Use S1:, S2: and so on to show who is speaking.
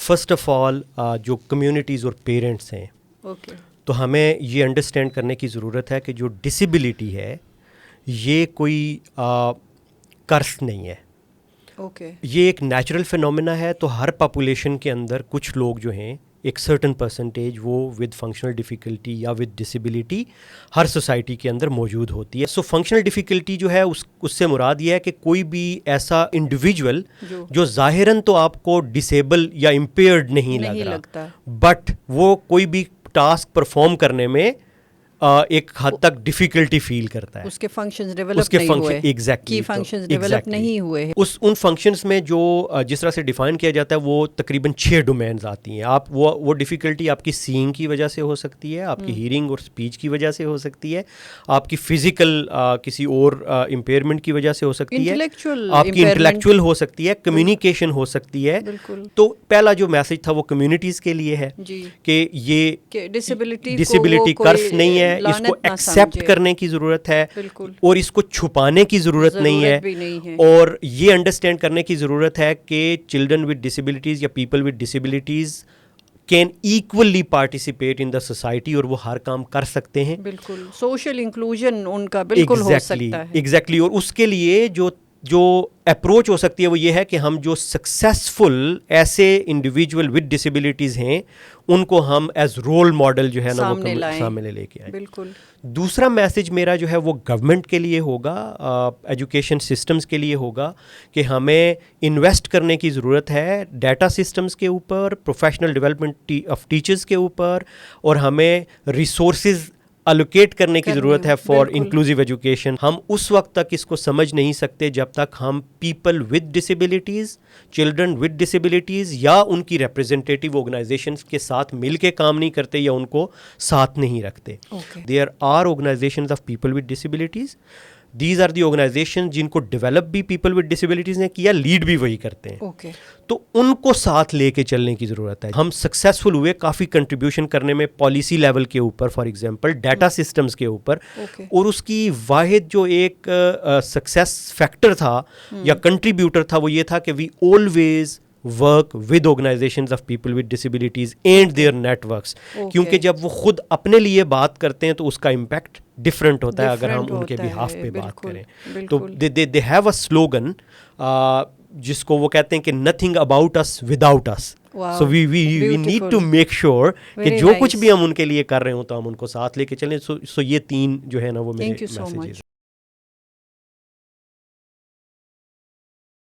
S1: First of all जो communities और parents हैं, तो हमें ये अंडरस्टैंड करने की ज़रूरत है कि जो डिसेबिलिटी है ये कोई कर्स नहीं है। ये एक नेचुरल फिनोमेना है। तो हर पॉपुलेशन के अंदर कुछ लोग जो हैं, एक सर्टन परसेंटेज वो विद फंक्शनल डिफ़िकल्टी या विद डिसेबिलिटी हर सोसाइटी के अंदर मौजूद होती है। सो फंक्शनल डिफ़िकल्टी जो है उससे मुराद ये है कि कोई भी ऐसा इंडिविजुअल जो ज़ाहिरन तो आपको डिसेबल या इम्पेयर्ड नहीं लग रहा, बट वो कोई भी टास्क परफॉर्म करने में एक हद तक डिफिकल्टी फील करता है।
S2: उसके फंक्शंस डेवलप नहीं हुए,
S1: एग्जैक्टली
S2: की फंक्शंस डेवलप नहीं हुए हैं।
S1: उन फंक्शंस में जो जिस तरह से डिफाइन किया जाता है वो तकरीबन 6 डोमेन्स आती हैं। आप वो डिफ़िकल्टी आपकी सीइंग की वजह से हो सकती है, आपकी हीयरिंग और स्पीच की वजह से हो सकती है, आपकी फिजिकल किसी और इम्पेयरमेंट की वजह से हो सकती है, आपकी इंटेलेक्चुअल हो सकती है, कम्युनिकेशन हो सकती है। तो पहला जो मैसेज था वो कम्युनिटीज़ के लिए है कि ये डिसेबिलिटी कर्स नहीं है, इसको एक्सेप्ट करने की ज़रूरत है और इसको छुपाने की ज़रूरत नहीं है। और ये अंडरस्टैंड करने की ज़रूरत है कि चिल्ड्रन विद डिसेबिलिटीज़ या people with disabilities can equally participate in the society और वो हर काम कर सकते हैं।
S2: बिल्कुल सोशल इंक्लूजन उनका बिल्कुल हो सकता है।
S1: एग्जैक्टली। और उसके लिए जो अप्रोच हो सकती है वो ये है कि हम जो सक्सेसफुल ऐसे इंडिविजुअल विद डिसेबिलिटीज़ हैं उनको हम एज रोल मॉडल जो है ना वो सामने लेके आए।
S2: बिल्कुल।
S1: दूसरा मैसेज मेरा जो है वो गवर्नमेंट के लिए होगा, एजुकेशन सिस्टम्स के लिए होगा कि हमें इन्वेस्ट करने की ज़रूरत है डाटा सिस्टम्स के ऊपर, प्रोफेशनल डेवलपमेंट ऑफ टीचर्स के ऊपर, और हमें रिसोर्सेज अलोकेट करने की ज़रूरत है फॉर इंक्लूसिव एजुकेशन। हम उस वक्त तक इसको समझ नहीं सकते जब तक हम people with disabilities, children with disabilities या उनकी रिप्रेजेंटेटिव ऑर्गेनाइजेशंस के साथ मिल के काम नहीं करते या उनको साथ नहीं रखते। There are organizations of people with disabilities, these are the organization जिनको डेवलप भी पीपल विद डिसेबिलिटीज़ ने किया, लीड भी वही करते हैं। तो उनको साथ लेके चलने की ज़रूरत है। हम सक्सेसफुल हुए काफ़ी कंट्रीब्यूशन करने में पॉलिसी लेवल के ऊपर, फॉर एग्जांपल डाटा सिस्टम्स के ऊपर, और उसकी वाहिद जो एक सक्सेस फैक्टर था या कंट्रीब्यूटर था वो ये था कि we always work with organizations of people with disabilities and their networks. क्योंकि जब वो खुद अपने लिए बात करते हैं तो उसका इम्पैक्ट डिफरेंट होता है अगर हम उनके बिहाफ पे बात करें। तो दे हैव अ स्लोगन जिसको वो कहते हैं कि nothing about us without us. So we need to make sure कि जो कुछ भी हम उनके लिए कर रहे हो तो हम उनको साथ लेके चलें। सो ये 3 जो है ना वो मेरे मैसेजेस।